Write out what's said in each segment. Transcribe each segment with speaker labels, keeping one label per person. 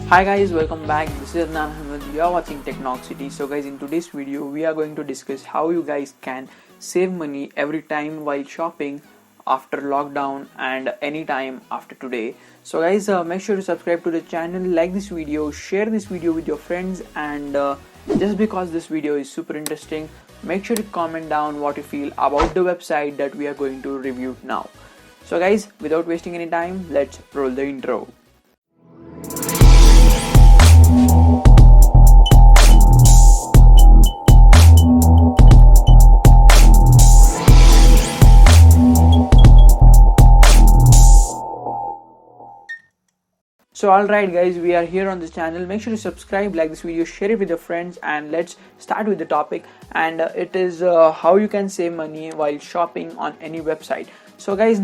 Speaker 1: Hi guys, welcome back. This is Adnaan Ahmed. You are watching Technoxity. So guys, in today's video we are going to discuss how you guys can save money every time while shopping after lockdown and anytime after today. So guys, make sure to subscribe to the channel, like this video, share this video with your friends, and just because this video is super interesting, make sure to comment down what you feel about the website that we are going to review now. So guys, without wasting any time, let's roll the intro. So alright guys, we are here on this channel. Make sure to subscribe, like this video, share it with your friends, and let's start with the topic. And it is how you can save money while shopping on any website. So guys,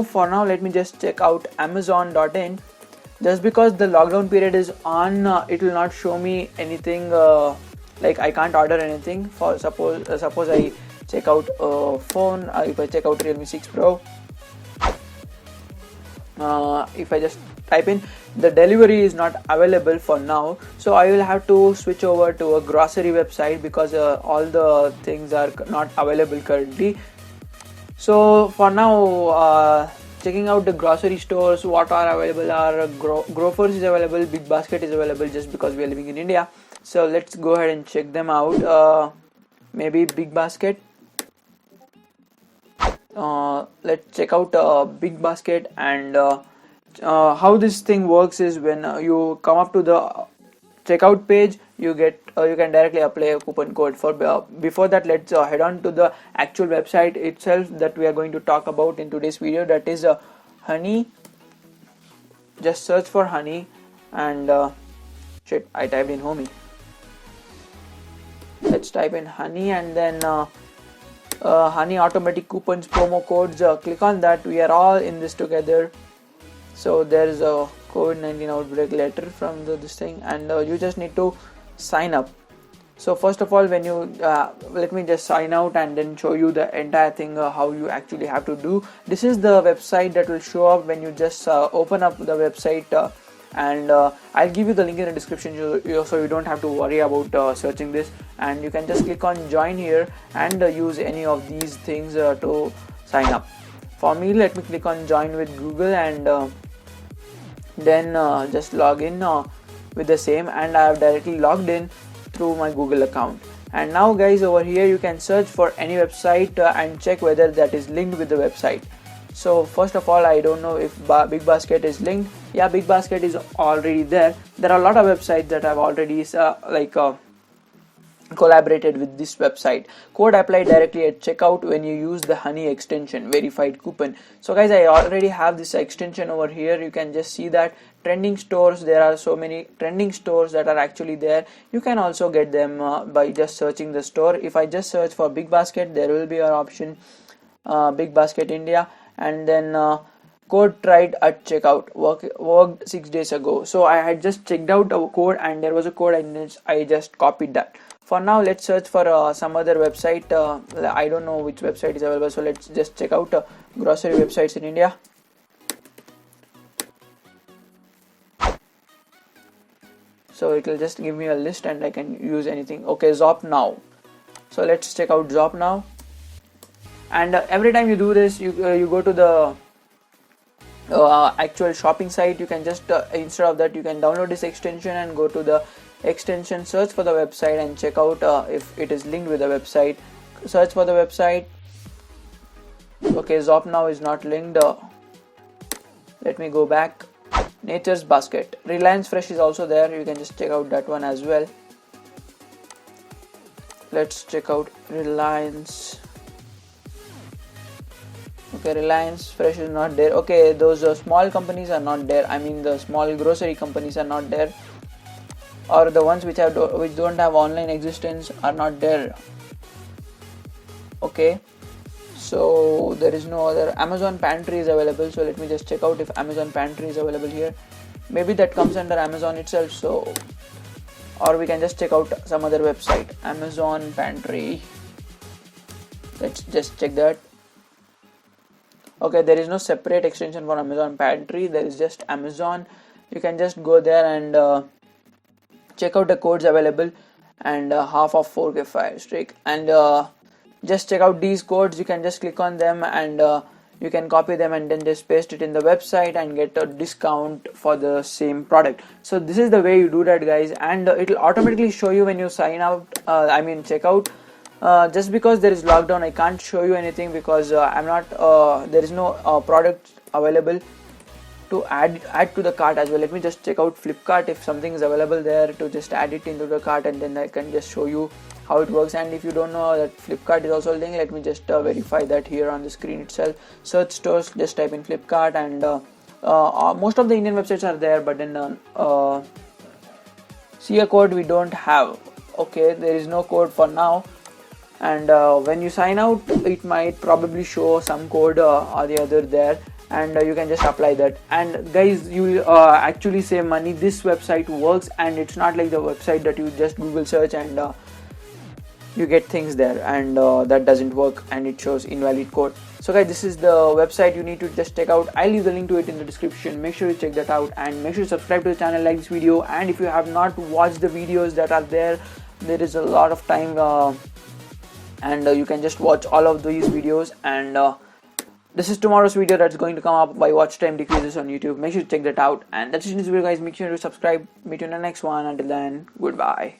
Speaker 1: for now let me just check out Amazon.in. Just because the lockdown period is on, it will not show me anything, like I can't order anything. For suppose I check out a phone, if I check out Realme 6 Pro, if I just type in, the delivery is not available for now, so I will have to switch over to a grocery website because all the things are not available currently. So for now, checking out the grocery stores, what are available are Grofers is available, Big Basket is available, just because we are living in India. So let's go ahead and check them out. Maybe Big Basket. Let's check out Big Basket. And how this thing works is when you come up to the checkout page, you can directly apply a coupon code. For before that, let's head on to the actual website itself that we are going to talk about in today's video. That is Honey. Just search for Honey, and shit, I typed in Homie. Let's type in Honey, and then Honey automatic coupons, promo codes. Click on that. We are all in this together. So there is a COVID-19 outbreak letter from this thing, and you just need to sign up. So first of all, when you let me just sign out and then show you the entire thing, how you actually have to do. This is the website that will show up when you just open up the website, and I'll give you the link in the description, so you don't have to worry about searching this. And you can just click on join here and use any of these things to sign up. For me, let me click on join with Google, and then just log in with the same, and I have directly logged in through my Google account. And now guys, over here you can search for any website and check whether that is linked with the website. So first of all, I don't know if Big Basket is linked. Yeah, Big Basket is already there. There are a lot of websites that have already collaborated with this website. Code applied directly at checkout when you use the Honey extension, verified coupon. So guys, I already have this extension over here. You can just see that trending stores, there are so many trending stores that are actually there. You can also get them by just searching the store. If I just search for Big Basket, there will be an option, Big Basket India, and then code tried at checkout, worked 6 days ago. So I had just checked out a code, and there was a code, and I just copied that. For now, let's search for some other website. I don't know which website is available, so let's just check out grocery websites in India. So it will just give me a list, and I can use anything. Okay, Zop Now. So let's check out Zop Now. And every time you do this, you go to the actual shopping site. You can just instead of that, you can download this extension and go to the extension, search for the website, and check out if it is linked with the website. Search for the website. Okay, Zop Now is not linked. Let me go back. Nature's Basket. Reliance Fresh is also there. You can just check out that one as well. Let's check out Reliance. Okay, Reliance Fresh is not there. Okay, those small companies are not there. I mean, the small grocery companies are not there, or the ones which don't have online existence are not there. Okay, so there is no other. Amazon Pantry is available, so let me just check out if Amazon Pantry is available here. Maybe that comes under Amazon itself, so, or we can just check out some other website. Amazon Pantry, let's just check that. Okay, there is no separate extension for Amazon Pantry. There is just Amazon. You can just go there and check out the codes available, and half of 4K fire streak, and just check out these codes. You can just click on them, and you can copy them and then just paste it in the website and get a discount for the same product. So this is the way you do that, guys, and it'll automatically show you when you sign out, check out. Just because there is lockdown, I can't show you anything because there is no product available to add to the cart as well. Let me just check out Flipkart if something is available there to just add it into the cart, and then I can just show you how it works. And if you don't know that Flipkart is also a thing, let me just verify that here on the screen itself. Search stores, just type in Flipkart, and most of the Indian websites are there, but then see a code we don't have. Okay, there is no code for now, and when you sign out, it might probably show some code or the other there, and you can just apply that. And guys, you will actually save money. This website works, and it's not like the website that you just Google search and you get things there, and that doesn't work and it shows invalid code. So guys, this is the website you need to just check out. I'll leave the link to it in the description. Make sure you check that out, and make sure you subscribe to the channel, like this video, and if you have not watched the videos that are there is a lot of time, and you can just watch all of these videos. And this is tomorrow's video that's going to come up by watch time decreases on YouTube. Make sure to check that out, and that's it in this video, guys. Make sure to subscribe. Meet you in the next one. Until then, goodbye.